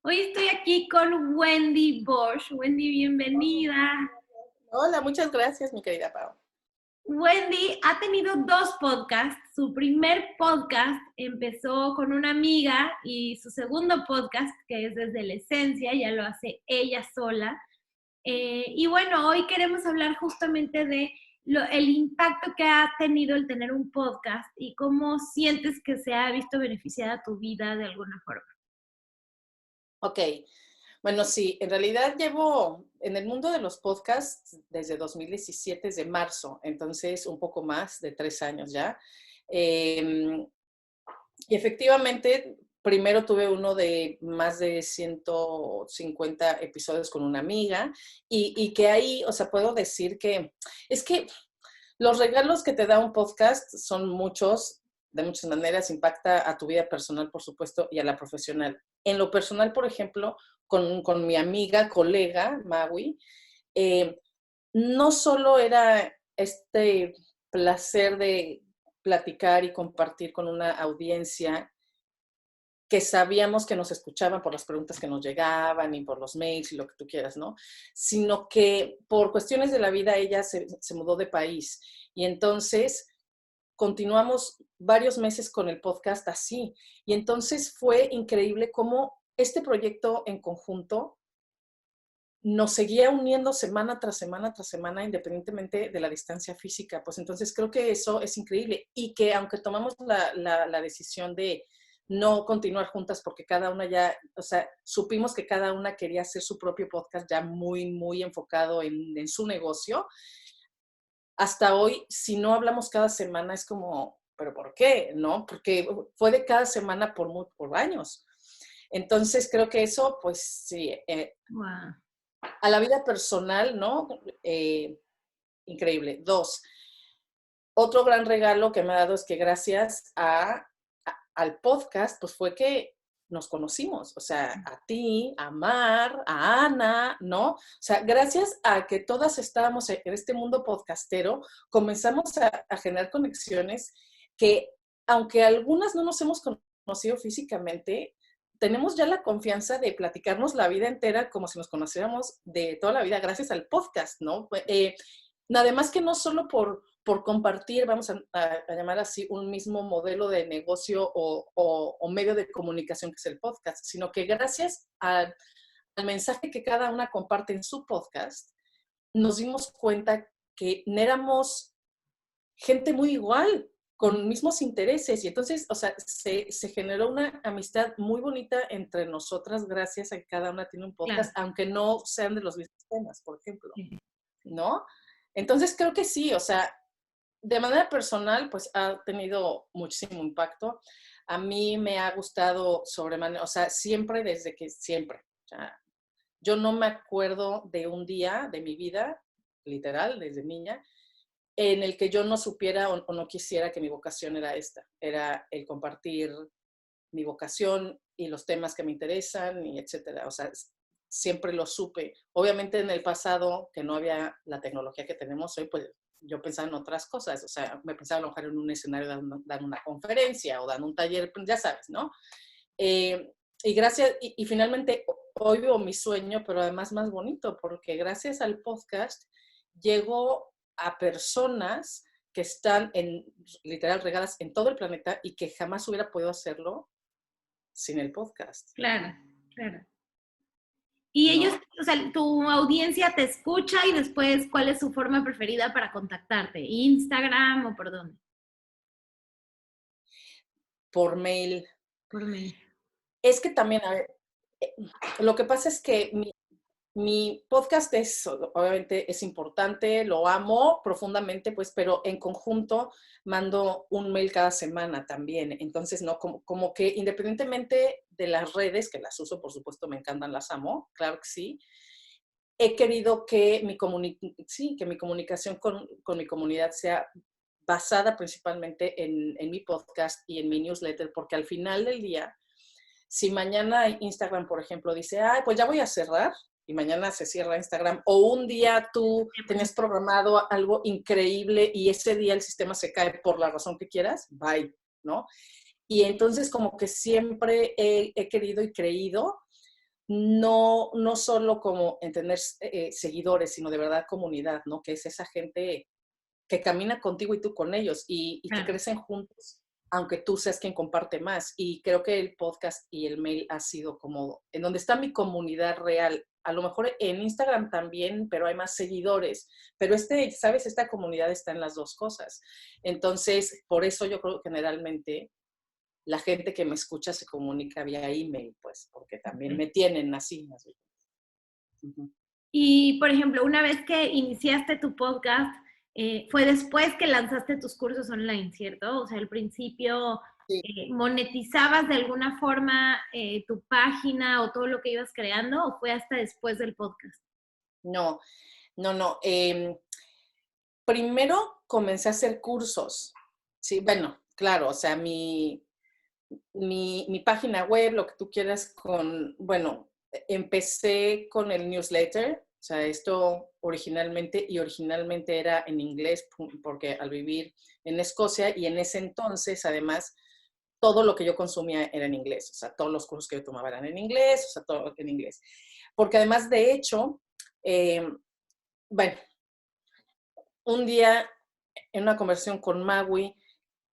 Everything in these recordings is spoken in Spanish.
Hoy estoy aquí con Wendy Bosch. Wendy, bienvenida. Hola, muchas gracias, mi querida Pau. Wendy ha tenido dos podcasts. Su primer podcast empezó con una amiga y su segundo podcast, que es Desde la Esencia, ya lo hace ella sola. Y bueno, hoy queremos hablar justamente de el impacto que ha tenido el tener un podcast y cómo sientes que se ha visto beneficiada tu vida de alguna forma. Ok, bueno, sí, en realidad llevo en el mundo de los podcasts desde 2017, desde marzo, entonces un poco más de 3 años ya. Eh, y efectivamente, primero tuve uno de más de 150 episodios con una amiga y que ahí, o sea, puedo decir que es que los regalos que te da un podcast son muchos, de muchas maneras, impacta a tu vida personal, por supuesto, y a la profesional. En lo personal, por ejemplo, con mi amiga, colega, Maui, eh, no solo era este placer de platicar y compartir con una audiencia que sabíamos que nos escuchaban por las preguntas que nos llegaban y por los mails y lo que tú quieras, ¿no? Sino que por cuestiones de la vida ella se mudó de país y entonces continuamos varios meses con el podcast así. Y entonces fue increíble cómo este proyecto en conjunto nos seguía uniendo semana tras semana tras semana, independientemente de la distancia física. Pues entonces creo que eso es increíble y que aunque tomamos la decisión de no continuar juntas porque cada una ya, o sea, supimos que cada una quería hacer su propio podcast ya muy, muy enfocado en su negocio. Hasta hoy, si no hablamos cada semana, es como, ¿pero por qué? ¿No? Porque fue de cada semana por años. Entonces creo que eso, pues sí, Wow. a la vida personal, ¿no? Increíble. Dos, otro gran regalo que me ha dado es que gracias al podcast, pues fue que nos conocimos, o sea, a ti, a Mar, a Ana, ¿no? O sea, gracias a que todas estábamos en este mundo podcastero, comenzamos a generar conexiones que, aunque algunas no nos hemos conocido físicamente, tenemos ya la confianza de platicarnos la vida entera como si nos conociéramos de toda la vida gracias al podcast, ¿no? Además que no solo por compartir, vamos a llamar así, un mismo modelo de negocio o medio de comunicación que es el podcast, sino que gracias al mensaje que cada una comparte en su podcast, nos dimos cuenta que éramos gente muy igual, con mismos intereses. Y entonces, o sea, se generó una amistad muy bonita entre nosotras gracias a que cada una tiene un Claro. podcast, aunque no sean de los mismos temas, por ejemplo, Sí, sí. ¿no? Entonces creo que sí, o sea, de manera personal, pues ha tenido muchísimo impacto. A mí me ha gustado sobremanera, o sea, siempre desde que siempre. O sea, yo no me acuerdo de un día de mi vida, literal, desde niña, en el que yo no supiera o no quisiera que mi vocación era esta, era el compartir mi vocación y los temas que me interesan y etcétera. O sea, siempre lo supe. Obviamente en el pasado, que no había la tecnología que tenemos hoy, pues yo pensaba en otras cosas. O sea, me pensaba a lo mejor en un escenario dando una conferencia o dando un taller, ya sabes, ¿no? Y gracias, y finalmente hoy vivo mi sueño, pero además más bonito, porque gracias al podcast llego a personas que están literal regadas en todo el planeta y que jamás hubiera podido hacerlo sin el podcast, Claro, claro. Y ellos, ¿no? o sea, tu audiencia te escucha y después, ¿cuál es su forma preferida para contactarte? ¿Instagram o por dónde? Por mail. Por mail. Es que también, a ver, eh, lo que pasa es que mi podcast es, obviamente, es importante, lo amo profundamente, pues, pero en conjunto mando un mail cada semana también. Entonces, no, como que independientemente de las redes, que las uso, por supuesto, me encantan, las amo, claro que sí, he querido que sí, que mi comunicación con mi comunidad sea basada principalmente en mi podcast y en mi newsletter, porque al final del día, si mañana Instagram, por ejemplo, dice, ay, pues ya voy a cerrar, y mañana se cierra Instagram, o un día tú tenías programado algo increíble y ese día el sistema se cae por la razón que quieras, bye, ¿no? Y entonces como que siempre he querido y creído no solo como en tener seguidores, sino de verdad comunidad, ¿no? Que es esa gente que camina contigo y tú con ellos y que Claro. crecen juntos, aunque tú seas quien comparte más. Y creo que el podcast y el mail ha sido como en donde está mi comunidad real. A lo mejor en Instagram también, pero hay más seguidores. Pero ¿sabes? Esta comunidad está en las dos cosas. Entonces, por eso yo creo que generalmente la gente que me escucha se comunica vía email, pues, porque también Ok. me tienen así. Así. Uh-huh. Y, por ejemplo, una vez que iniciaste tu podcast, fue después que lanzaste tus cursos online, ¿cierto? O sea, al principio, Sí. ¿monetizabas de alguna forma tu página o todo lo que ibas creando o fue hasta después del podcast? No, no. Primero comencé a hacer cursos. Sí, bueno, claro, o sea, mi página web, lo que tú quieras bueno, empecé con el newsletter, o sea, esto originalmente era en inglés, porque al vivir en Escocia y en ese entonces, además, todo lo que yo consumía era en inglés, o sea, todos los cursos que yo tomaba eran en inglés, o sea, todo en inglés. Porque además, de hecho, bueno, un día en una conversación con Maui,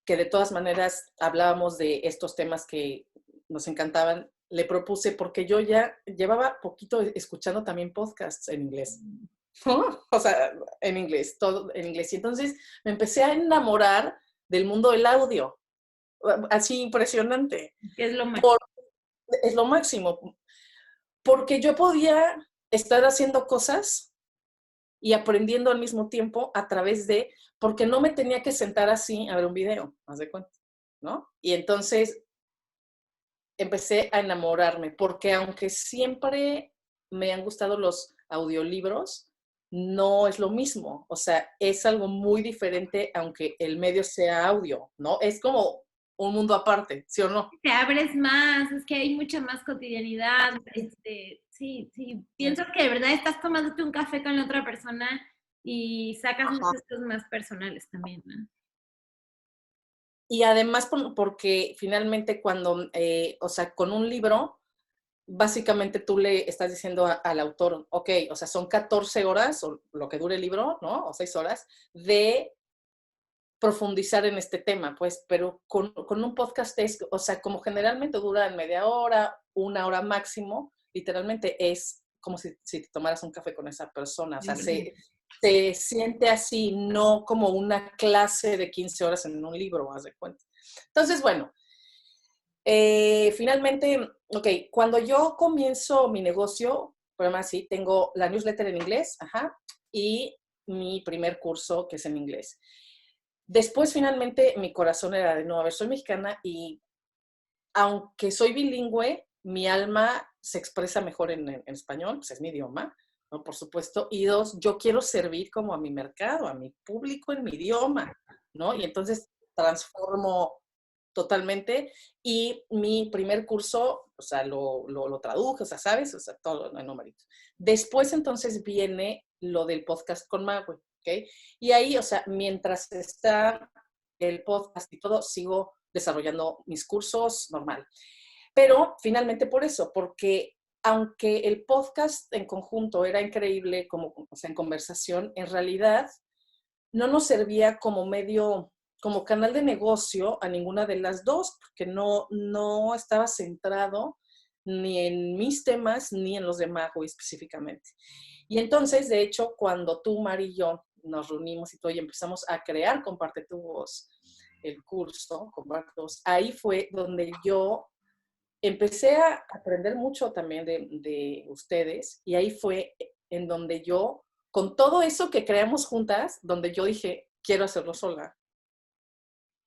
que de todas maneras hablábamos de estos temas que nos encantaban, le propuse, porque yo ya llevaba poquito escuchando también podcasts en inglés, ¿no? O sea, en inglés, todo en inglés. Y entonces me empecé a enamorar del mundo del audio, así impresionante. ¿Qué es lo Por, máximo? es lo máximo, porque yo podía estar haciendo cosas y aprendiendo al mismo tiempo a través porque no me tenía que sentar así a ver un video, haz de cuenta, ¿no? Y entonces empecé a enamorarme, porque aunque siempre me han gustado los audiolibros, no es lo mismo, o sea, es algo muy diferente aunque el medio sea audio, ¿no? Es como un mundo aparte, ¿sí o no? Te abres más, es que hay mucha más cotidianidad. Sí, sí, pienso que de verdad estás tomándote un café con la otra persona y sacas Ajá. muchas cosas más personales también, ¿no? Y además porque finalmente o sea, con un libro, básicamente tú le estás diciendo al autor, ok, o sea, son 14 horas, o lo que dure el libro, ¿no? O 6 horas, de profundizar en este tema, pues, pero con un podcast o sea, como generalmente dura media hora, una hora máximo, literalmente es como si te tomaras un café con esa persona, o sea, se siente así, no como una clase de 15 horas en un libro, haz de cuenta. Entonces, bueno, finalmente, ok, cuando yo comienzo mi negocio, por más sí, tengo la newsletter en inglés, ajá, y mi primer curso que es en inglés. Después, finalmente, mi corazón era de, no, a ver, soy mexicana y aunque soy bilingüe, mi alma se expresa mejor en español, pues es mi idioma, ¿no? Por supuesto. Y dos, yo quiero servir como a mi mercado, a mi público en mi idioma, ¿no? Y entonces transformo totalmente. Y mi primer curso, o sea, lo traduje, o sea, ¿sabes? O sea, todo en numeritos. Después, entonces, viene lo del podcast con Magui, ¿ok? Y ahí, o sea, mientras está el podcast y todo, sigo desarrollando mis cursos normal. Pero finalmente por eso, porque aunque el podcast en conjunto era increíble, como, o sea, en conversación, en realidad no nos servía como medio, como canal de negocio a ninguna de las dos, porque no estaba centrado ni en mis temas ni en los de Mago específicamente. Y entonces, de hecho, cuando tú, Mari y yo nos reunimos y todo y empezamos a crear Comparte tu Voz, el curso, Comparte tu Voz, ahí fue donde yo empecé a aprender mucho también de ustedes y ahí fue en donde yo, con todo eso que creamos juntas, donde yo dije, quiero hacerlo sola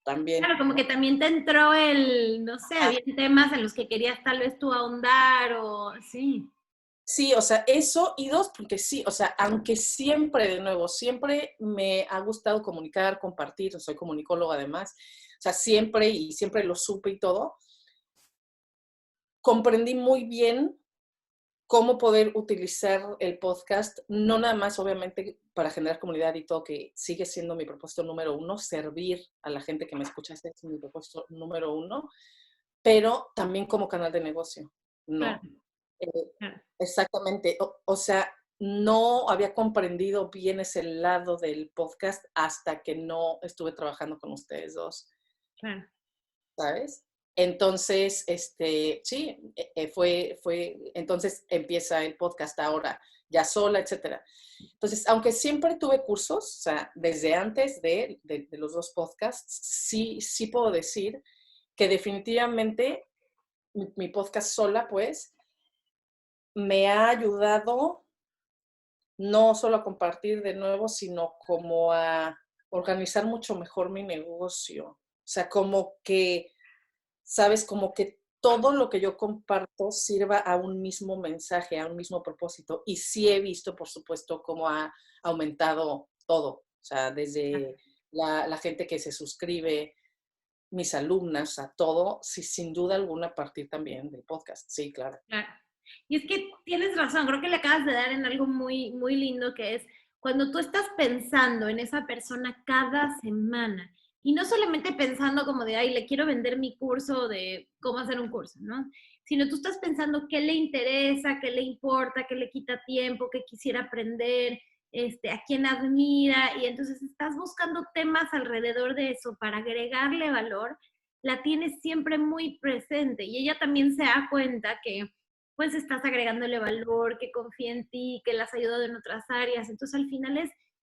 también, Claro, como que ¿no? también te entró no sé, había temas en los que querías tal vez tú ahondar o sí. Sí, o sea, eso y dos, porque sí, o sea, aunque siempre, de nuevo, siempre me ha gustado comunicar, compartir, soy comunicóloga además, o sea, siempre y siempre lo supe y todo, comprendí muy bien cómo poder utilizar el podcast, no nada más obviamente para generar comunidad y todo, que sigue siendo mi propósito número uno, servir a la gente que me escucha, ese es mi propósito número uno, pero también como canal de negocio, Claro. ¿no? Claro, Exactamente. O sea, no había comprendido bien ese lado del podcast hasta que no estuve trabajando con ustedes dos, claro. ¿sabes? Entonces, sí, entonces empieza el podcast ahora, ya sola, etcétera. Entonces, aunque siempre tuve cursos, o sea, desde antes de los dos podcasts, sí puedo decir que definitivamente mi podcast sola, pues, me ha ayudado no solo a compartir de nuevo, sino como a organizar mucho mejor mi negocio. O sea, como que, sabes, como que todo lo que yo comparto sirva a un mismo mensaje, a un mismo propósito. Y sí he visto, por supuesto, cómo ha aumentado todo. O sea, desde la gente que se suscribe, mis alumnas, a todo, sí, sin duda alguna, a partir también del podcast. Sí, claro. Claro. Y es que tienes razón, creo que le acabas de dar en algo muy, muy lindo que es cuando tú estás pensando en esa persona cada semana y no solamente pensando como de, ay, le quiero vender mi curso de cómo hacer un curso, ¿no? Sino tú estás pensando qué le interesa, qué le importa, qué le quita tiempo, qué quisiera aprender, a quién admira y entonces estás buscando temas alrededor de eso para agregarle valor, la tienes siempre muy presente y ella también se da cuenta que pues estás agregándole valor, que confía en ti, que las ha ayudado en otras áreas. Entonces al final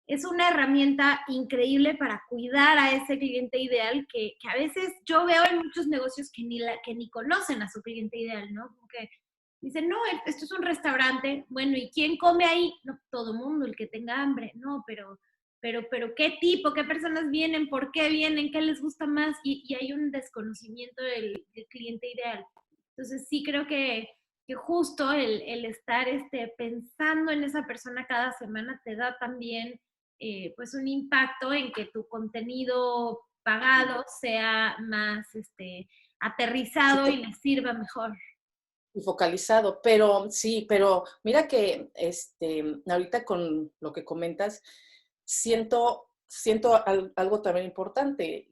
es una herramienta increíble para cuidar a ese cliente ideal que a veces yo veo en muchos negocios que ni conocen a su cliente ideal, ¿no? Como que dicen, no, esto es un restaurante, bueno, ¿y quién come ahí? No, todo mundo, el que tenga hambre, no, pero ¿qué tipo? ¿Qué personas vienen? ¿Por qué vienen? ¿Qué les gusta más? Y hay un desconocimiento del cliente ideal. Entonces sí creo que justo el estar pensando en esa persona cada semana te da también pues un impacto en que tu contenido pagado sea más Sí, aterrizado y le sirva mejor. y focalizado, pero sí, pero mira que ahorita con lo que comentas, siento algo también importante.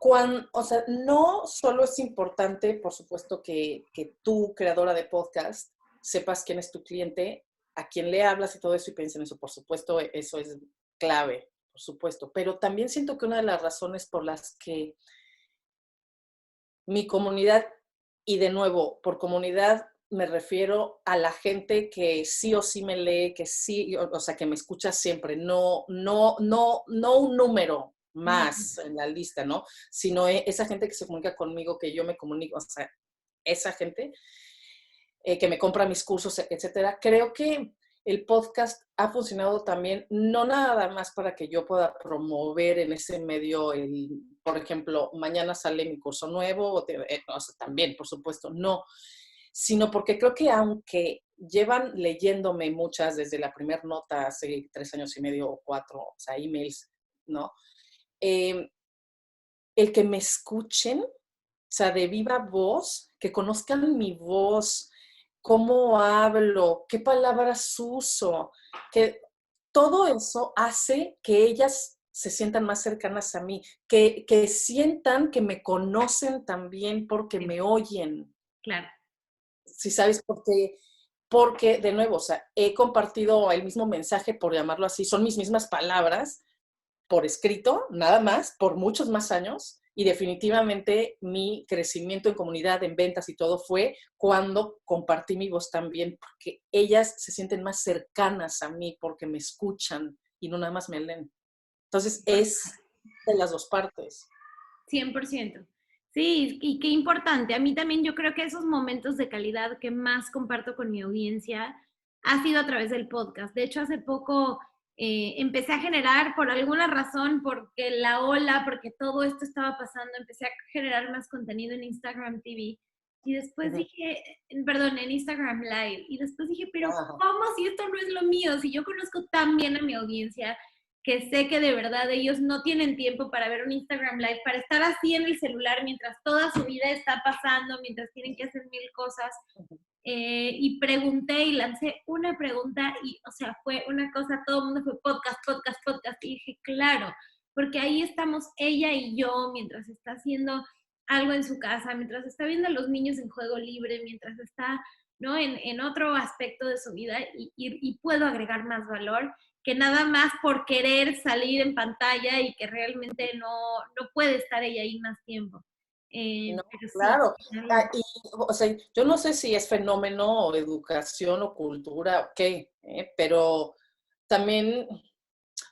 O sea, no solo es importante, por supuesto, que tú, creadora de podcast, sepas quién es tu cliente, a quién le hablas y todo eso y piensen en eso, por supuesto, eso es clave, por supuesto, pero también siento que una de las razones por las que mi comunidad, y de nuevo, por comunidad me refiero a la gente que sí o sí me lee, que sí, o sea, que me escucha siempre, no un número Mm, más en la lista, ¿no? Sino esa gente que se comunica conmigo, que yo me comunico, o sea, esa gente que me compra mis cursos, etcétera. Creo que el podcast ha funcionado también, no nada más para que yo pueda promover en ese medio, por ejemplo, mañana sale mi curso nuevo, o sea, también, por supuesto, no, sino porque creo que aunque llevan leyéndome muchas desde la primera nota hace 3 años y medio o 4, o sea, emails, ¿no? Eh, el que me escuchen, o sea, de viva voz, que conozcan mi voz, cómo hablo, qué palabras uso, que todo eso hace que ellas se sientan más cercanas a mí, que sientan que me conocen también porque sí, me oyen. claro, Si sabes, porque de nuevo, o sea, he compartido el mismo mensaje, por llamarlo así, son mis mismas palabras, por escrito, nada más, por muchos más años. Y definitivamente mi crecimiento en comunidad, en ventas y todo fue cuando compartí mi voz también, porque ellas se sienten más cercanas a mí porque me escuchan y no nada más me leen. Entonces es de las dos partes. 100%. Sí, y qué importante. A mí también yo creo que esos momentos de calidad que más comparto con mi audiencia ha sido a través del podcast. De hecho, hace poco empecé a generar, por alguna razón, porque la ola, porque todo esto estaba pasando, empecé a generar más contenido en Instagram TV. Y después Ujú. dije, perdón, en Instagram Live. Y después dije, pero Ajá. ¿cómo si esto no es lo mío? Si yo conozco tan bien a mi audiencia, que sé que de verdad ellos no tienen tiempo para ver un Instagram Live, para estar así en el celular mientras toda su vida está pasando, mientras tienen que hacer mil cosas. Y pregunté y lancé una pregunta y, o sea, fue una cosa, todo el mundo fue podcast, podcast, podcast. Y dije, claro, porque ahí estamos ella y yo mientras está haciendo algo en su casa, mientras está viendo a los niños en juego libre, mientras está, ¿no?, en otro aspecto de su vida y puedo agregar más valor que nada más por querer salir en pantalla y que realmente no puede estar ella ahí más tiempo. No, Pero sí, claro. O sea, yo no sé si es fenómeno o educación o cultura o qué, pero también, o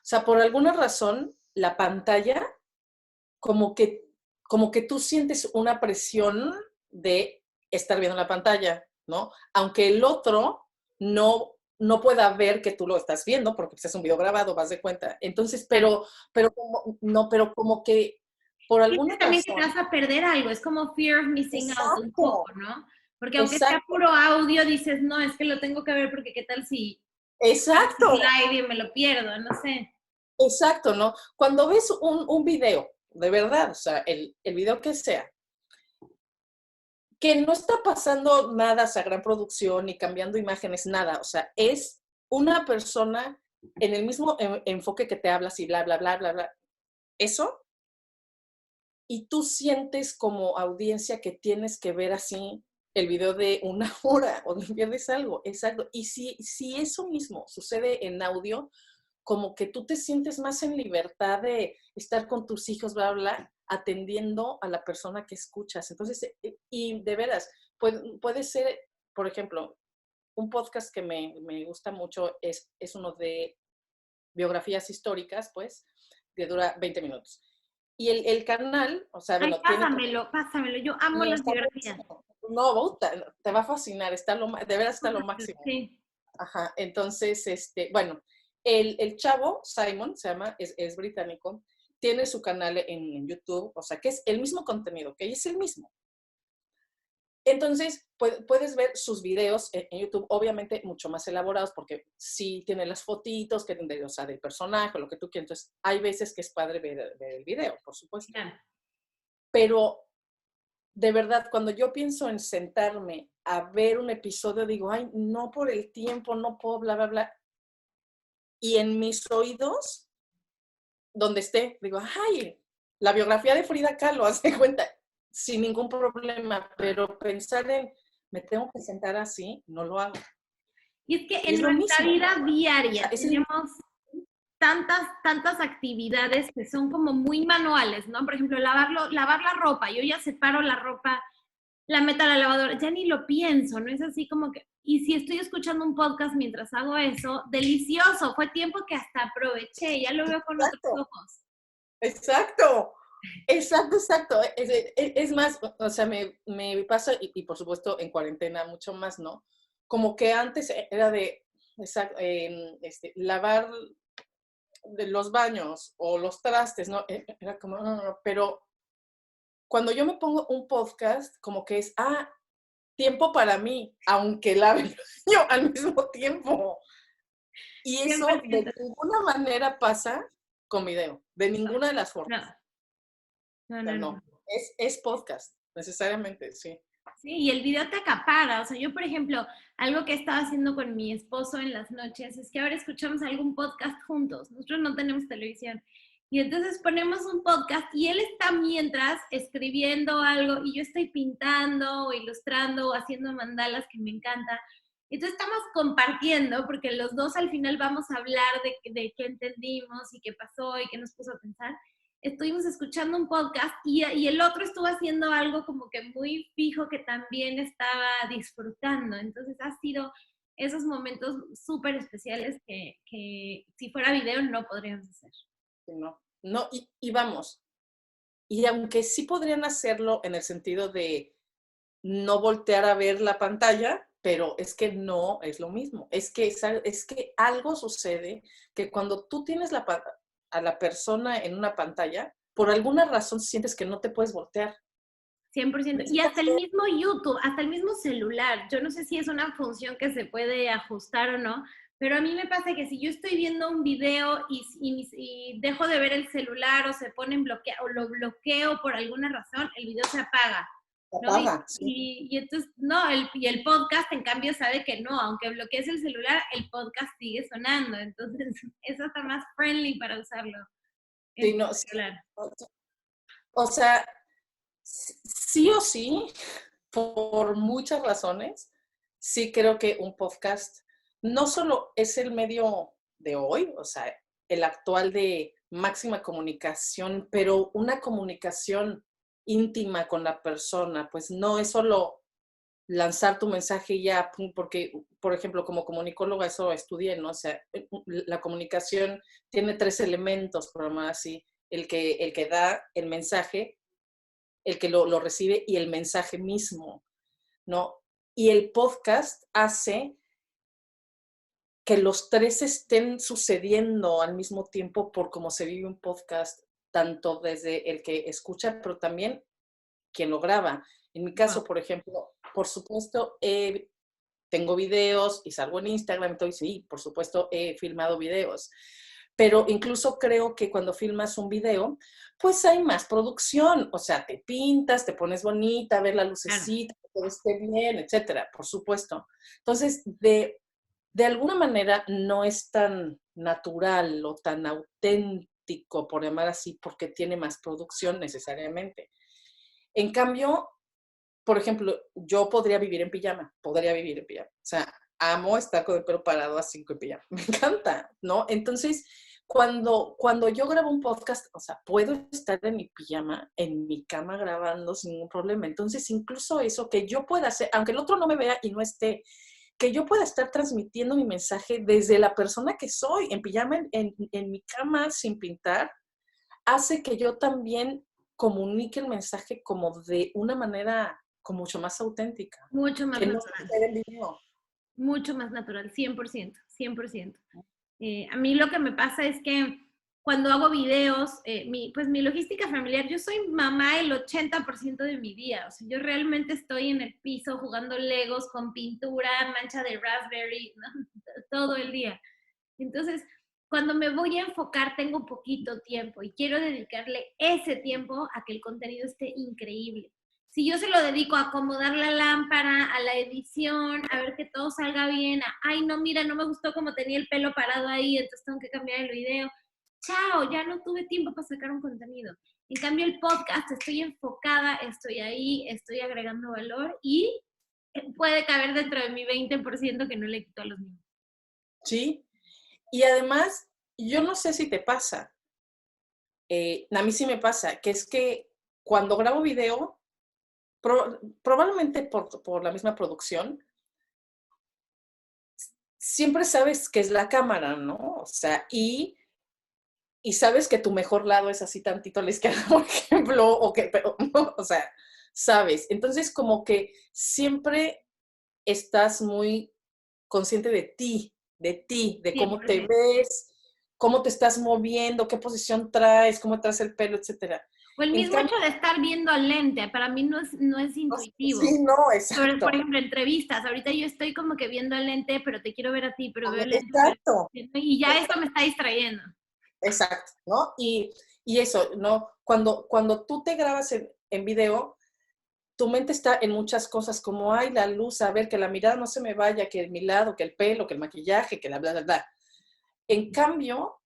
sea, por alguna razón, la pantalla, como que, como que tú sientes una presión de estar viendo la pantalla, ¿no? Aunque el otro no pueda ver que tú lo estás viendo, porque pues, es un video grabado, vas de cuenta. Entonces, pero como que por alguna sientes también que te razón. vas a perder algo, es como fear of missing out un Exacto, poco, ¿no? Porque aunque sea exacto, puro audio, dices, no, es que lo tengo que ver porque qué tal si exacto, es live y me lo pierdo, no sé. exacto, ¿no? Cuando ves un video, de verdad, o sea, el video que sea, que no está pasando nada, o sea, gran producción, ni cambiando imágenes, nada, o sea, es una persona en el mismo enfoque que te hablas y bla, bla, bla, bla, bla, eso, y tú sientes como audiencia que tienes que ver así el video de una hora o no pierdes algo, exacto. Y si eso mismo sucede en audio, como que tú te sientes más en libertad de estar con tus hijos, bla, bla, bla, atendiendo a la persona que escuchas. Entonces, y de veras, puede ser, por ejemplo, un podcast que me gusta mucho es uno de biografías históricas, pues, que dura 20 minutos. Y el canal, o sea, Ay, bueno, tiene como. pásamelo, pásamelo, yo amo No, las está biografías. buenísimo. No, te va a fascinar, de veras está lo máximo. Sí. Ajá, entonces, bueno, el chavo, Simon, se llama, es británico, tiene su canal en YouTube, o sea, que es el mismo contenido, que es el mismo. Entonces, puedes ver sus videos en YouTube, obviamente mucho más elaborados, porque sí tiene las fotitos, o sea, del personaje, lo que tú quieras. Entonces, hay veces que es padre ver el video, por supuesto. Claro. Pero, de verdad, cuando yo pienso en sentarme a ver un episodio, digo, ay, no por el tiempo, no puedo, bla, bla, bla. Y en mis oídos, donde esté, digo, ay, la biografía de Frida Kahlo, haz de cuenta, sin ningún problema, pero pensar en, me tengo que sentar así, no lo hago. Y es que Y es en lo nuestra mismo. vida O sea, diaria tenemos tantas actividades que son como muy manuales, ¿no? Por ejemplo, lavar la ropa. Yo ya separo la ropa, la meto a la lavadora, ya ni lo pienso, ¿no? Es así como que, y si estoy escuchando un podcast mientras hago eso, delicioso, fue tiempo que hasta aproveché, ya lo veo con otros exacto, ojos. exacto. Exacto, exacto. Es más, o sea, me pasa, y por supuesto en cuarentena mucho más, ¿no? Como que antes era de lavar de los baños o los trastes, ¿no? Era como, no, no, no, pero cuando yo me pongo un podcast, como que es, tiempo para mí, aunque lave el baño al mismo tiempo. Y eso de 100%. ninguna manera pasa con video, de ninguna de las No, formas. no, O sea, no, no. no, es podcast, necesariamente, sí. Sí, y el video te acapara. O sea, yo, por ejemplo, algo que estaba haciendo con mi esposo en las noches es que ahora escuchamos algún podcast juntos. Nosotros no tenemos televisión. Y entonces ponemos un podcast y él está mientras escribiendo algo y yo estoy pintando o ilustrando o haciendo mandalas que me encanta. Entonces estamos compartiendo porque los dos al final vamos a hablar de qué entendimos y qué pasó y qué nos puso a pensar. Estuvimos escuchando un podcast y el otro estuvo haciendo algo como que muy fijo que también estaba disfrutando. Entonces ha sido esos momentos súper especiales que si fuera video no podríamos hacer. No, no, y vamos, y aunque sí podrían hacerlo en el sentido de no voltear a ver la pantalla, pero es que no es lo mismo. Es que algo sucede que cuando tú tienes a la persona en una pantalla, por alguna razón sientes que no te puedes voltear. 100%. Y hasta el mismo YouTube, hasta el mismo celular. Yo no sé si es una función que se puede ajustar o no, pero a mí me pasa que si yo estoy viendo un video y dejo de ver el celular o se pone en bloqueo o lo bloqueo por alguna razón, el video se apaga. ¿No? Apaga, sí. Y entonces, no, y el podcast en cambio sabe que no, aunque bloquees el celular, el podcast sigue sonando, entonces eso está más friendly para usarlo Sí, en no, el sí. celular. O sea, Sí o sí, por muchas razones, sí creo que un podcast no solo es el medio de hoy, o sea, el actual de máxima comunicación, pero una comunicación íntima con la persona, pues no es solo lanzar tu mensaje y ya, porque, por ejemplo, como comunicóloga eso estudié, ¿no? O sea, la comunicación tiene tres elementos, por lo menos así, el que da el mensaje, el que lo recibe y el mensaje mismo, ¿no? Y el podcast hace que los tres estén sucediendo al mismo tiempo por cómo se vive un podcast, tanto desde el que escucha, pero también quien lo graba. En mi caso, Wow. por ejemplo, por supuesto, tengo videos y salgo en Instagram, entonces sí, por supuesto, he filmado videos. Pero incluso creo que cuando filmas un video, pues hay más producción, o sea, te pintas, te pones bonita, ver la Claro. lucecita, que todo esté bien, etcétera, por supuesto. Entonces, de alguna manera no es tan natural o tan auténtico, por llamar así, porque tiene más producción necesariamente. En cambio, por ejemplo, yo podría vivir en pijama. O sea, amo estar con el pelo parado así con pijama. Me encanta, ¿no? Entonces, cuando yo grabo un podcast, o sea, puedo estar en mi pijama, en mi cama grabando sin ningún problema. Entonces, incluso eso que yo pueda hacer, aunque el otro no me vea y no esté, que yo pueda estar transmitiendo mi mensaje desde la persona que soy, en pijama, en mi cama, sin pintar, hace que yo también comunique el mensaje como de una manera como mucho más auténtica, Mucho más que no natural. sucede en video. Mucho más natural, 100%, 100%. A mí lo que me pasa es que cuando hago videos, pues mi logística familiar, yo soy mamá el 80% de mi día, o sea, yo realmente estoy en el piso jugando legos con pintura, mancha de raspberry, ¿no? Todo el día. Entonces, cuando me voy a enfocar, tengo poquito tiempo y quiero dedicarle ese tiempo a que el contenido esté increíble. Si yo se lo dedico a acomodar la lámpara, a la edición, a ver que todo salga bien, ay, no, mira, no me gustó como tenía el pelo parado ahí, entonces tengo que cambiar el video. Chao, ya no tuve tiempo para sacar un contenido. En cambio, el podcast, estoy enfocada, estoy ahí, estoy agregando valor y puede caber dentro de mi 20% que no le quito a los niños. ¿Sí? Y además, yo no sé si te pasa, a mí sí me pasa, que es que cuando grabo video, probablemente por la misma producción, siempre sabes que es la cámara, ¿no? O sea, y sabes que tu mejor lado es así tantito a la izquierda, por ejemplo, o que, pero, no, o sea, sabes. Entonces, como que siempre estás muy consciente de cómo te 100%. ves, cómo te estás moviendo, qué posición traes, cómo traes el pelo, etcétera. O el En mismo cambio, hecho de estar viendo al lente, para mí no es intuitivo. sí, no, Por exacto, ejemplo, entrevistas, ahorita yo estoy como que viendo al lente, pero te quiero ver a ti, pero veo el lente, pero exacto, y ya eso me está distrayendo. exacto, ¿no? Y eso, ¿no? Cuando tú te grabas en video, tu mente está en muchas cosas, como, ay, la luz, a ver, que la mirada no se me vaya, que mi lado, que el pelo, que el maquillaje, que la bla, bla, bla. En cambio,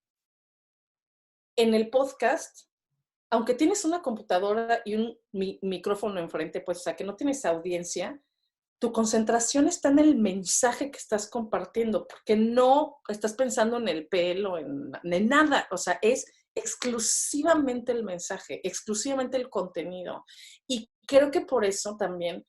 en el podcast, aunque tienes una computadora y un micrófono enfrente, pues, o sea, que no tienes audiencia, tu concentración está en el mensaje que estás compartiendo, porque no estás pensando en el pelo, en nada, o sea, es exclusivamente el mensaje, exclusivamente el contenido. Y creo que por eso también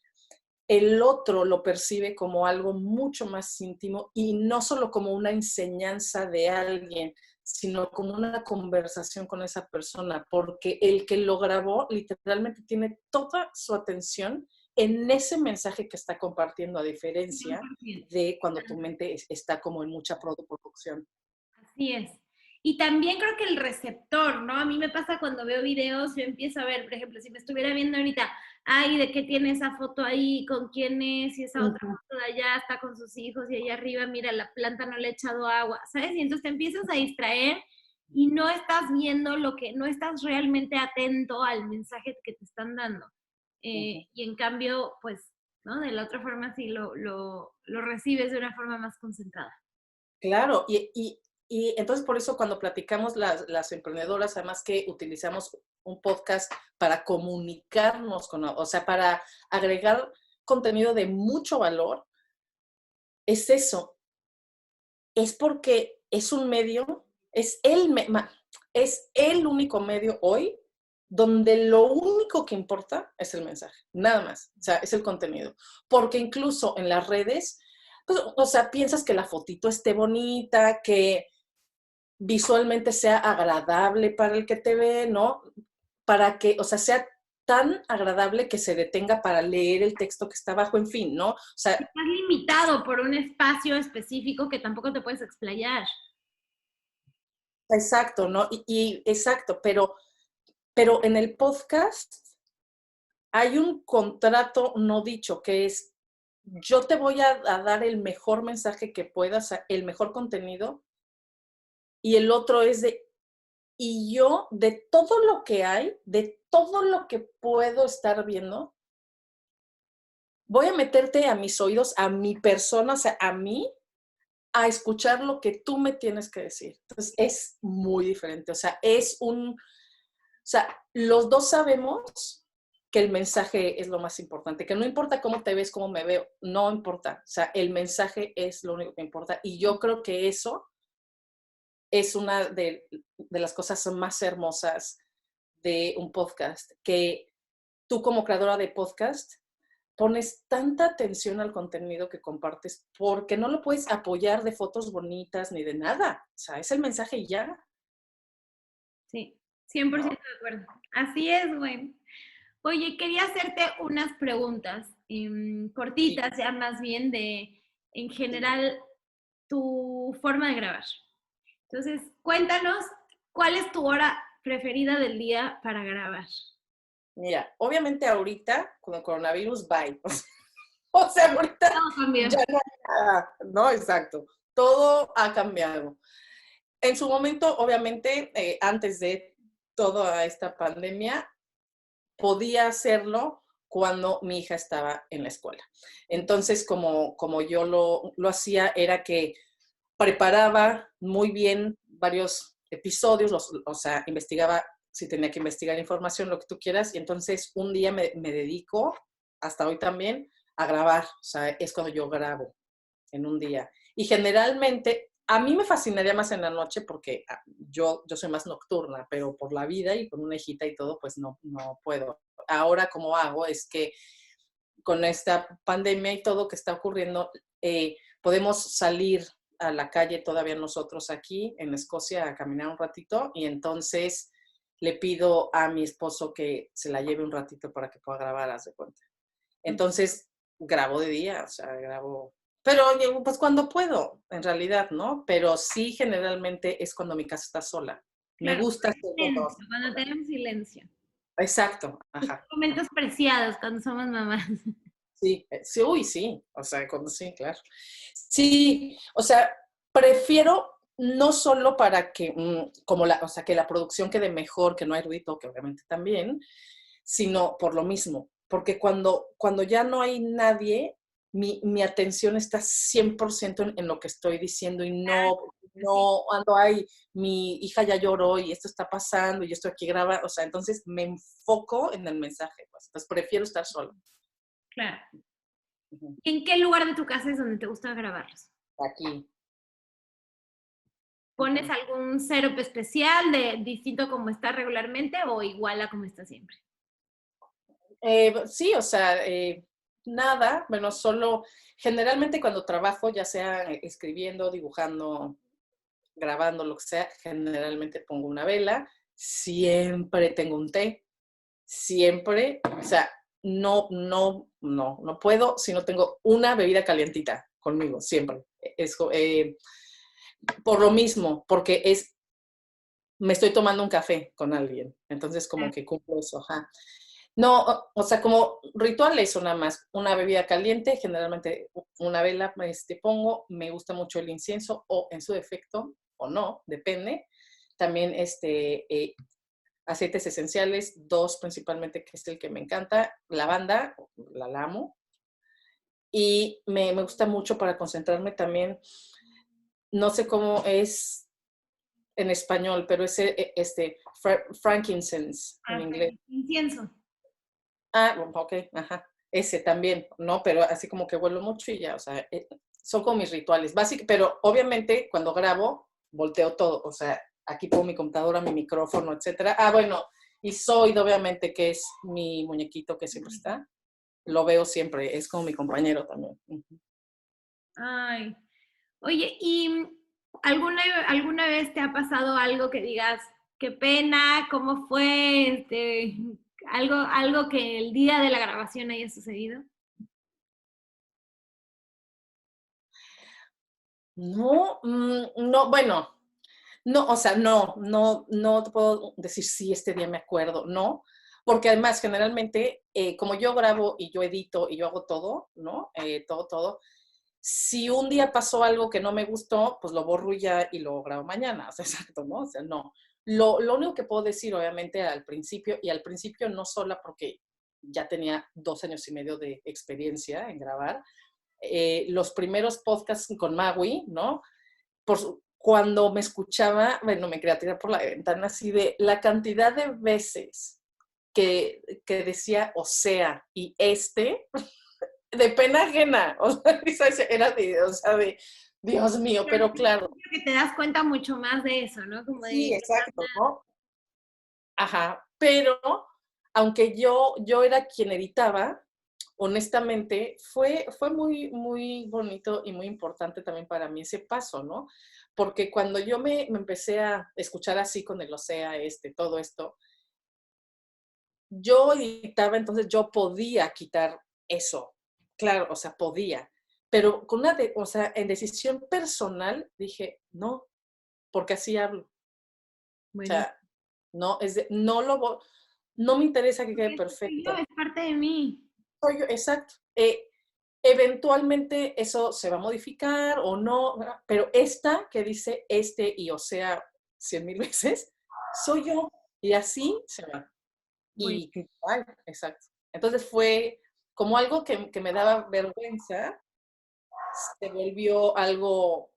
el otro lo percibe como algo mucho más íntimo y no solo como una enseñanza de alguien, sino como una conversación con esa persona, porque el que lo grabó literalmente tiene toda su atención en ese mensaje que está compartiendo, a diferencia 100%. de cuando tu mente está como en mucha producción. Así es. Y también creo que el receptor, ¿no? A mí me pasa cuando veo videos, yo empiezo a ver, por ejemplo, si me estuviera viendo ahorita, ay, ¿de qué tiene esa foto ahí? ¿Con quién es? Y esa otra Uh-huh. foto de allá está con sus hijos y allá arriba, mira, la planta no le ha echado agua, ¿sabes? Y entonces te empiezas a distraer y no estás viendo lo que, no estás realmente atento al mensaje que te están dando. Uh-huh. Y en cambio, pues, ¿no? De la otra forma sí lo recibes de una forma más concentrada. Claro, y entonces por eso cuando platicamos las emprendedoras, además que utilizamos un podcast para comunicarnos o sea, para agregar contenido de mucho valor, es eso. Es porque es un medio, es el único medio hoy donde lo único que importa es el mensaje, nada más, o sea, es el contenido. Porque incluso en las redes, pues, o sea, piensas que la fotito esté bonita, que visualmente sea agradable para el que te ve, ¿no? Para que, o sea, sea tan agradable que se detenga para leer el texto que está abajo, en fin, ¿no? O sea, Estás limitado por un espacio específico que tampoco te puedes explayar. exacto, ¿no? Exacto, pero en el podcast hay un contrato no dicho que es, yo te voy a dar el mejor mensaje que puedas, el mejor contenido, y el otro es y yo de todo lo que hay, de todo lo que puedo estar viendo, voy a meterte a mis oídos, a mi persona, o sea, a mí, a escuchar lo que tú me tienes que decir. Entonces, es muy diferente, o sea, o sea, los dos sabemos que el mensaje es lo más importante, que no importa cómo te ves, cómo me veo, no importa, o sea, el mensaje es lo único que importa. Y yo creo que eso es una de las cosas más hermosas de un podcast, que tú como creadora de podcast pones tanta atención al contenido que compartes porque no lo puedes apoyar de fotos bonitas ni de nada. O sea, es el mensaje y ya. Sí, 100% ¿No? de acuerdo. Así es, güey. Oye, quería hacerte unas preguntas Sí, cortitas, ya más bien de, en general, tu forma de grabar. Entonces, cuéntanos, ¿cuál es tu hora preferida del día para grabar? mira, obviamente ahorita con el coronavirus, bye. O sea, ahorita Todo cambió. ya no hay nada, ¿no? Exacto. Todo ha cambiado. En su momento, obviamente, antes de toda esta pandemia, podía hacerlo cuando mi hija estaba en la escuela. Entonces, como yo lo hacía, era que preparaba muy bien varios episodios, o sea, investigaba si tenía que investigar información, lo que tú quieras, y entonces un día me dedico, hasta hoy también, a grabar, o sea, es cuando yo grabo en un día. Y generalmente, a mí me fascinaría más en la noche porque yo soy más nocturna, pero por la vida y con una hijita y todo, pues no puedo. Ahora, como hago, es que con esta pandemia y todo que está ocurriendo, podemos salir a la calle todavía nosotros aquí en Escocia a caminar un ratito y entonces le pido a mi esposo que se la lleve un ratito para que pueda grabar, haz de cuenta. Entonces grabo de día, o sea, grabo, pero pues cuando puedo, en realidad, ¿no? Pero sí generalmente es cuando mi casa está sola. Me Claro, gusta hacer cuando silencio, cuando sola. tenemos silencio. Exacto, ajá. Momentos preciados cuando somos mamás. Sí, sí, uy, sí, o sea, sí, claro. Sí, o sea, prefiero no solo para que, o sea, que la producción quede mejor, que no hay ruido, que obviamente también, sino por lo mismo, porque cuando ya no hay nadie, mi atención está 100% en lo que estoy diciendo y Sí, no ando ahí, mi hija ya lloró y esto está pasando y yo estoy aquí grabando, o sea, entonces me enfoco en el mensaje, pues, entonces prefiero estar sola. claro. Ujú. ¿Y en qué lugar de tu casa es donde te gusta grabarlos? Aquí. ¿Pones Ujú. algún setup especial de distinto como está regularmente o igual a como está siempre? Sí, o sea, nada, bueno, solo generalmente cuando trabajo, ya sea escribiendo, dibujando, grabando, lo que sea, generalmente pongo una vela, siempre tengo un té, siempre, o sea, no puedo si no tengo una bebida calientita conmigo, siempre. Por lo mismo, porque me estoy tomando un café con alguien, entonces como que cumplo eso, ajá. No, o sea, como ritual eso nada más, una bebida caliente, generalmente una vela pongo, me gusta mucho el incienso o en su defecto, o no, depende. También aceites esenciales, dos principalmente, que es el que me encanta, lavanda, la amo, y me gusta mucho para concentrarme también, no sé cómo es en español, pero es frankincense en inglés. Incienso. Ah, ok, ajá. Ese también, ¿no? Pero así como que huelo mucho y ya, o sea, son como mis rituales básicos, pero obviamente cuando grabo, volteo todo, o sea, aquí pongo mi computadora, mi micrófono, etcétera. Ah, bueno, y Zoid, obviamente, que es mi muñequito que siempre está, lo veo siempre, es como mi compañero también. Ay, oye, ¿y alguna vez te ha pasado algo que digas, qué pena, cómo fue, algo que el día de la grabación haya sucedido? No, no, bueno, no, o sea, no te puedo decir sí, este día me acuerdo, no, porque además generalmente, como yo grabo y yo edito y yo hago todo, ¿no? Todo. Si un día pasó algo que no me gustó, pues lo borro ya y lo grabo mañana, o sea, exacto, ¿no? O sea, no. Lo único que puedo decir, obviamente, al principio no sola porque ya tenía 2 años y medio de experiencia en grabar, los primeros podcasts con Maui, ¿no? Cuando me escuchaba, bueno, me quería tirar por la ventana así de la cantidad de veces que decía o sea y de pena ajena, o sea, era de Dios mío, pero claro. Que te das cuenta mucho más de eso, ¿no? Como Sí, de, exacto, ¿no? Ajá, pero aunque yo era quien editaba, honestamente, fue muy, muy bonito y muy importante también para mí ese paso, ¿no? Porque cuando yo me empecé a escuchar así con el OSEA, todo esto, yo editaba, entonces yo podía quitar eso, claro, o sea, podía, pero o sea, en decisión personal dije, no, porque así hablo. O bueno, sea, no, no me interesa que quede porque eso soy yo, perfecto. es parte de mí. Soy yo, exacto. Eventualmente eso se va a modificar o no, ¿verdad? Pero esta que dice y o sea 100,000 veces, soy yo. Y así se va. Bueno, Ay, exacto. Entonces fue como algo que me daba vergüenza, se volvió algo,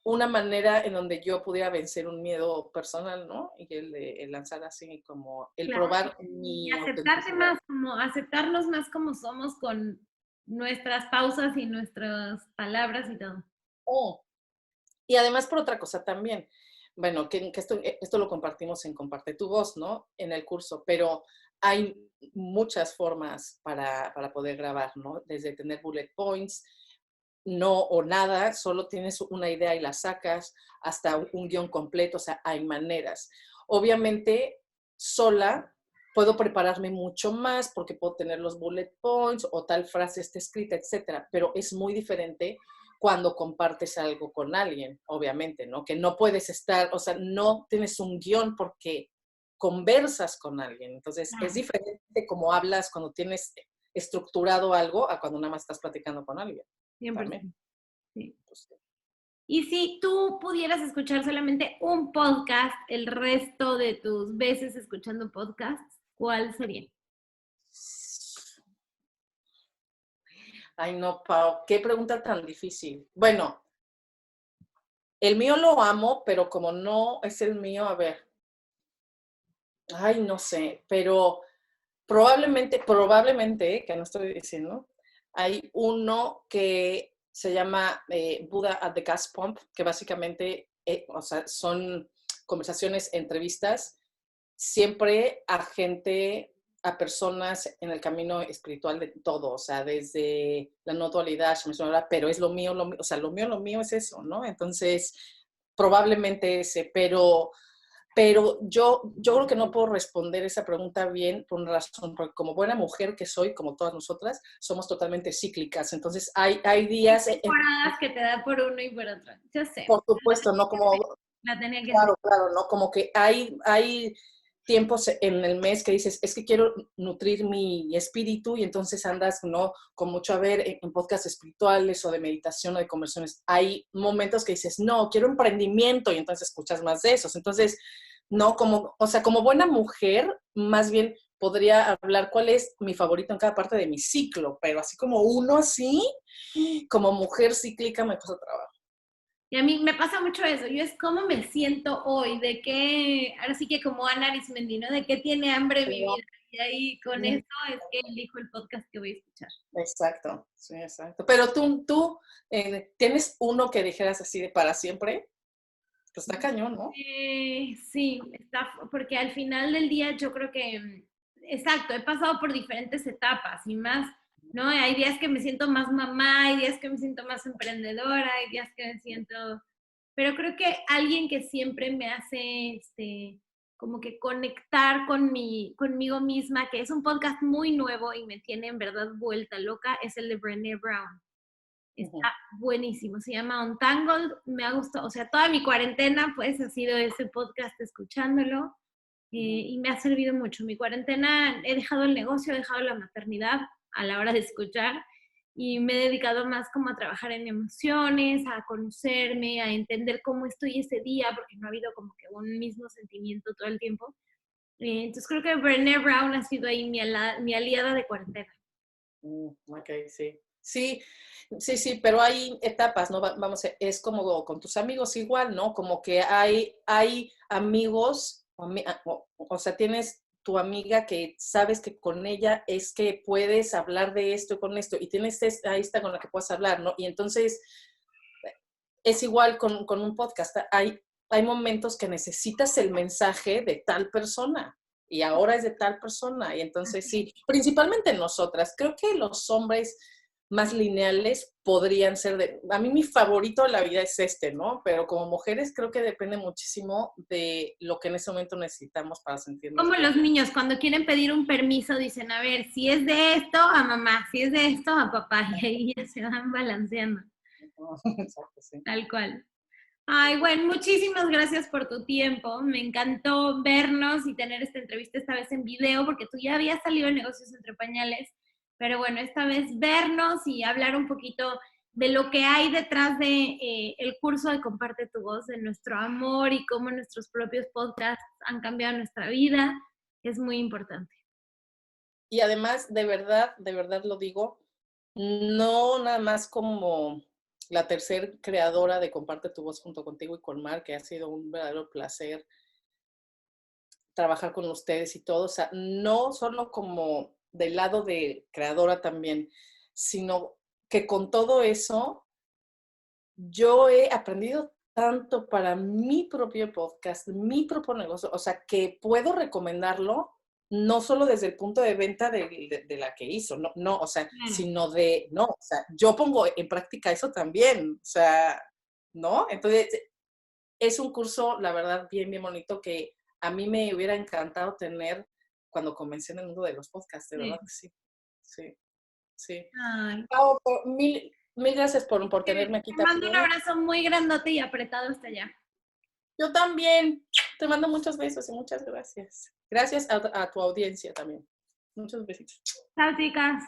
una manera en donde yo pudiera vencer un miedo personal, ¿no? Y el lanzar así como el claro. probar Y mi aceptarte autenticidad. más, como aceptarnos más como somos con nuestras pausas y nuestras palabras y todo. Oh, y además por otra cosa también, bueno, que esto lo compartimos en Comparte tu Voz, ¿no? En el curso, pero hay muchas formas para poder grabar, ¿no? Desde tener bullet points, no o nada, solo tienes una idea y la sacas, hasta un guión completo, o sea, hay maneras. Obviamente, sola puedo prepararme mucho más porque puedo tener los bullet points o tal frase está escrita, etcétera, pero es muy diferente cuando compartes algo con alguien, obviamente, ¿no? Que no puedes estar, o sea, no tienes un guión porque conversas con alguien. Entonces, es Claro, diferente como hablas cuando tienes estructurado algo a cuando nada más estás platicando con alguien. También. 100%. Sí. Pues, Y si tú pudieras escuchar solamente un podcast el resto de tus veces escuchando podcasts, ¿cuál sería? ay, no, Pau, qué pregunta tan difícil. Bueno, el mío lo amo, pero como no es el mío, a ver, ay, no sé, pero probablemente, que no estoy diciendo, hay uno que se llama Buddha at the Gas Pump, que básicamente, o sea, son conversaciones, entrevistas, siempre a personas en el camino espiritual de todo, o sea, desde la no dualidad, pero es o sea, lo mío es eso, ¿no? Entonces, probablemente ese, pero yo creo que no puedo responder esa pregunta bien por una razón, porque como buena mujer que soy, como todas nosotras, somos totalmente cíclicas. Entonces, hay Hay días, temporadas que te da por uno y por otro. Yo sé. por supuesto, no como, La tenía que hacer. claro, ¿no? Como que hay tiempos en el mes que dices, es que quiero nutrir mi espíritu y entonces andas, ¿no? Con mucho a ver en podcasts espirituales o de meditación o de conversiones. Hay momentos que dices, no, quiero emprendimiento y entonces escuchas más de esos. Entonces, no, o sea, como buena mujer, más bien podría hablar cuál es mi favorito en cada parte de mi ciclo, pero así como uno así, como mujer cíclica me cuesta trabajo. Y a mí me pasa mucho eso. Yo es cómo me siento hoy, de qué, ahora sí que como Ana Arismendi, ¿no? De qué tiene hambre mi vida. Y ahí con eso es que elijo el podcast que voy a escuchar. Exacto, sí, exacto. Pero tú ¿tienes uno que dijeras así de para siempre? Pues está cañón, ¿no? Sí, está, porque al final del día yo creo que, exacto, he pasado por diferentes etapas y más, ¿no? Hay días que me siento más mamá, hay días que me siento más emprendedora, hay días que me siento, pero creo que alguien que siempre me hace, como que conectar conmigo misma, que es un podcast muy nuevo y me tiene en verdad vuelta loca, es el de Brené Brown. Está buenísimo, se llama Untangled, me ha gustado, o sea, toda mi cuarentena pues ha sido ese podcast escuchándolo y me ha servido mucho. Mi cuarentena he dejado el negocio, he dejado la maternidad a la hora de escuchar y me he dedicado más como a trabajar en emociones, a conocerme, a entender cómo estoy ese día, porque no ha habido como que un mismo sentimiento todo el tiempo. Entonces creo que Brené Brown ha sido ahí mi aliada de cuarentena. Ok, sí. Sí, sí, sí, pero hay etapas, ¿no? Vamos, es como con tus amigos igual, ¿no? Como que hay amigos, o sea, tienes tu amiga que sabes que con ella es que puedes hablar de esto con esto, y tienes ahí está con la que puedes hablar, ¿no? Y entonces es igual con un podcast. Hay momentos que necesitas el mensaje de tal persona y ahora es de tal persona. Y entonces sí, principalmente nosotras. Creo que los hombres más lineales podrían ser a mí mi favorito de la vida es ¿no? Pero como mujeres creo que depende muchísimo de lo que en ese momento necesitamos para sentirnos Como bien. los niños, cuando quieren pedir un permiso, dicen, a ver, si es de esto, a mamá, si es de esto, a papá, y ahí ya se van balanceando, Exacto, sí. tal cual. Ay, bueno, muchísimas gracias por tu tiempo. Me encantó vernos y tener esta entrevista esta vez en video, porque tú ya habías salido de Negocios Entre Pañales, pero bueno, esta vez vernos y hablar un poquito de lo que hay detrás de el curso de Comparte tu Voz, de nuestro amor y cómo nuestros propios podcasts han cambiado nuestra vida, es muy importante. Y además, de verdad lo digo, no nada más como la tercer creadora de Comparte tu Voz junto contigo y con Mar, que ha sido un verdadero placer trabajar con ustedes y todo, o sea, no solo como del lado de creadora también, sino que con todo eso yo he aprendido tanto para mi propio podcast, mi propio negocio, o sea, que puedo recomendarlo no solo desde el punto de venta de la que hizo, no, o sea, sino no, o sea, yo pongo en práctica eso también, o sea, ¿no? Entonces, es un curso, la verdad, bien, bien bonito que a mí me hubiera encantado tener cuando comencé en el mundo de los podcasts, de verdad Sí. que sí, sí, sí. Ay. Pau, mil gracias por tenerme aquí Te mando un también. abrazo muy grandote y apretado hasta allá. Yo también. Te mando muchos besos y muchas gracias. Gracias a tu audiencia también. Muchos besitos. Chao, chicas.